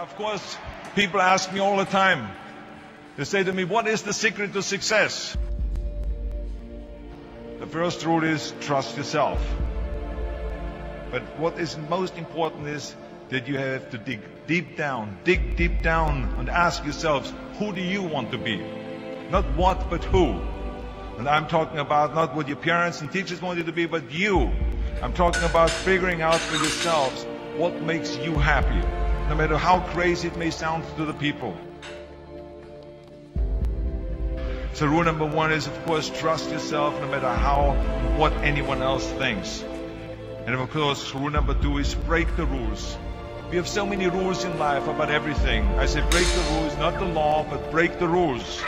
Of course, people ask me all the time. They say to me, what is the secret to success? The first rule is trust yourself. But what is most important is that you have to dig deep down and ask yourselves, who do you want to be? Not what, but who. And I'm talking about not what your parents and teachers want you to be, but you. I'm talking about figuring out for yourselves what makes you happy, no matter how crazy it may sound to the people. So rule number one is, of course, trust yourself no matter what anyone else thinks. And of course, rule number two is break the rules. We have so many rules in life about everything. I say break the rules, not the law, but break the rules.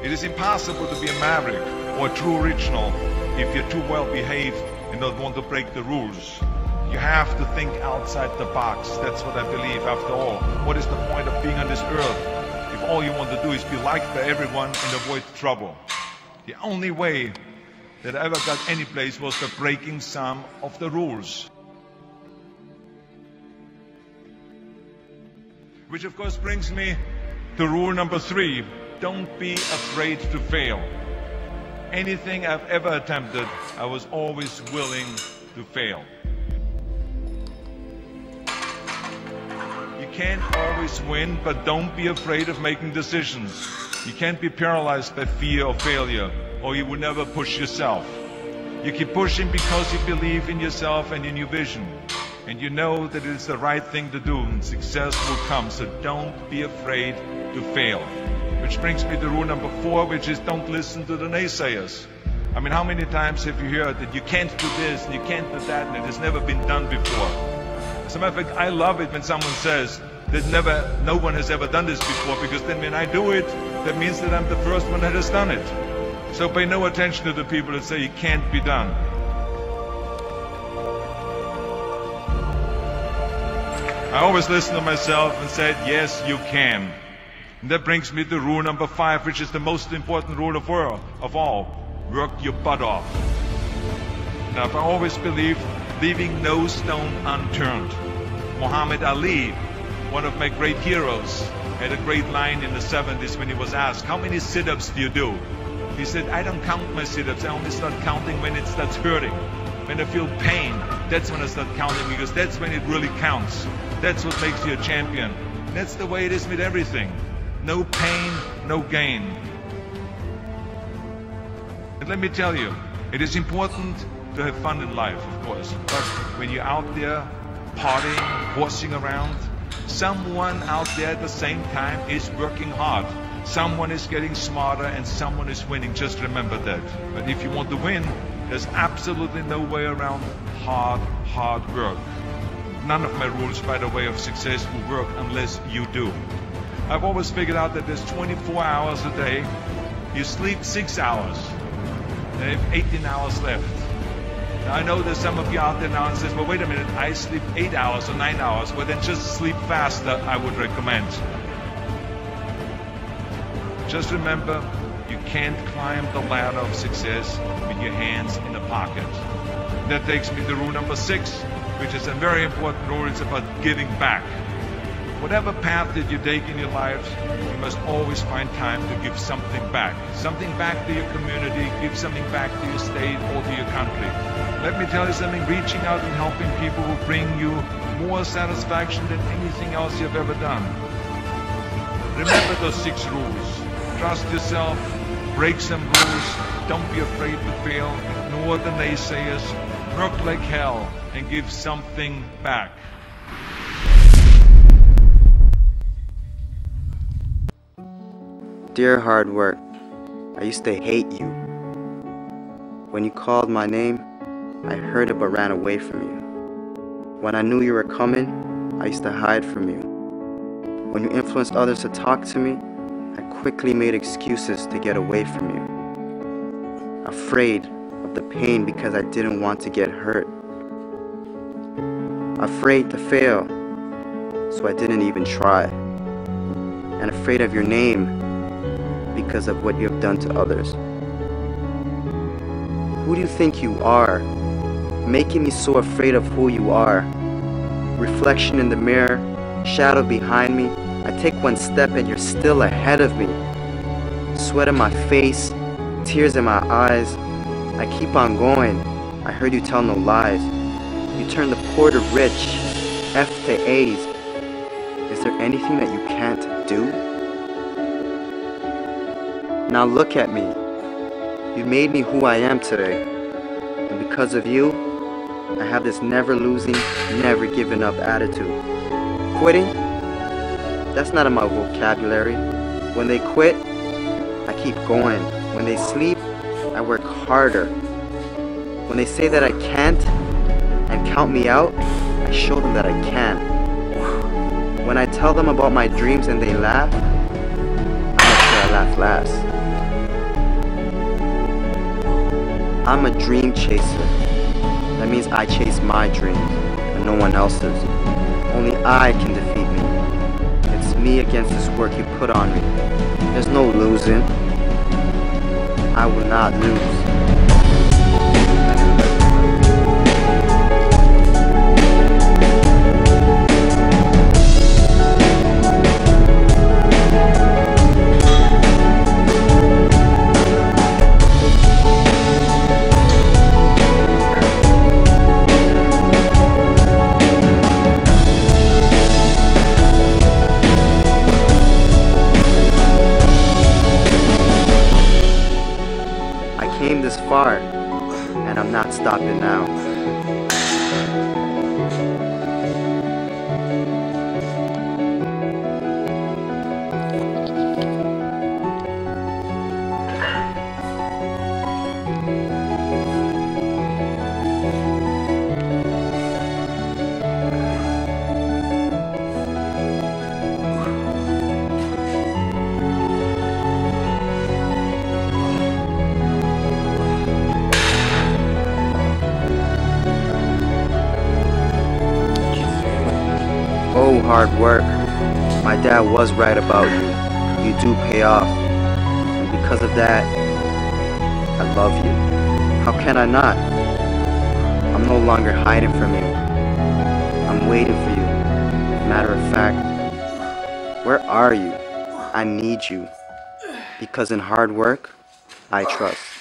It is impossible to be a maverick or a true original if you're too well behaved and don't want to break the rules. You have to think outside the box. That's what I believe after all. What is the point of being on this earth if all you want to do is be liked by everyone and avoid trouble? The only way that I ever got any place was by breaking some of the rules. Which of course brings me to rule number three. Don't be afraid to fail. Anything I've ever attempted, I was always willing to fail. You can't always win, but don't be afraid of making decisions. You can't be paralyzed by fear of failure, or you will never push yourself. You keep pushing because you believe in yourself and in your vision. And you know that it is the right thing to do, and success will come. So don't be afraid to fail. Which brings me to rule number four, which is don't listen to the naysayers. I mean, how many times have you heard that you can't do this and you can't do that and it has never been done before? As a matter of fact, I love it when someone says that no one has ever done this before, because then when I do it, that means that I'm the first one that has done it. So pay no attention to the people that say it can't be done. I always listen to myself and said, yes, you can. And that brings me to rule number five, which is the most important rule of all. Work your butt off. Now, I always believe leaving no stone unturned. Muhammad Ali, one of my great heroes, had a great line in the 70s when he was asked, how many sit-ups do you do? He said, I don't count my sit-ups. I only start counting when it starts hurting. When I feel pain, that's when I start counting, because that's when it really counts. That's what makes you a champion. And that's the way it is with everything. No pain, no gain. And let me tell you, it is important to have fun in life, of course. But when you're out there partying, horsing around, someone out there at the same time is working hard. Someone is getting smarter and someone is winning. Just remember that. But if you want to win, there's absolutely no way around hard work. None of my rules, by the way, of success will work unless you do. I've always figured out that there's 24 hours a day. You sleep 6 hours. And you have 18 hours left. Now I know there's some of you out there now and says, well, wait a minute, I sleep 8 hours or 9 hours. Well, then just sleep faster, I would recommend. Just remember, you can't climb the ladder of success with your hands in the pocket. That takes me to rule number 6, which is a very important rule. It's about giving back. Whatever path that you take in your life, you must always find time to give something back. Something back to your community, give something back to your state or to your country. Let me tell you something, reaching out and helping people will bring you more satisfaction than anything else you've ever done. Remember those 6 rules. Trust yourself, break some rules, don't be afraid to fail, ignore the naysayers, work like hell, and give something back. Dear hard work, I used to hate you. When you called my name, I heard it but ran away from you. When I knew you were coming, I used to hide from you. When you influenced others to talk to me, I quickly made excuses to get away from you. Afraid of the pain because I didn't want to get hurt. Afraid to fail, so I didn't even try. And afraid of your name because of what you have done to others. Who do you think you are, making me so afraid of who you are? reflection in the mirror, shadow behind me. I take one step and you're still ahead of me. Sweat in my face, tears in my eyes. I keep on going. I heard you tell no lies. You turn the poor to rich, F to A's. Is there anything that you can't do? Now look at me. You made me who I am today. And because of you, I have this never losing, never giving up attitude. Quitting? That's not in my vocabulary. When they quit, I keep going. When they sleep, I work harder. When they say that I can't and count me out, I show them that I can. When I tell them about my dreams and they laugh, I'm not sure I laugh last. I'm a dream chaser. That means I chase my dreams and no one else's. Only I can defeat me. It's me against this work you put on me. There's no losing. I will not lose. Came this far, and I'm not stopping now. Oh, hard work. My dad was right about you. You do pay off. And because of that, I love you. How can I not? I'm no longer hiding from you. I'm waiting for you. Matter of fact, where are you? I need you. Because in hard work, I trust.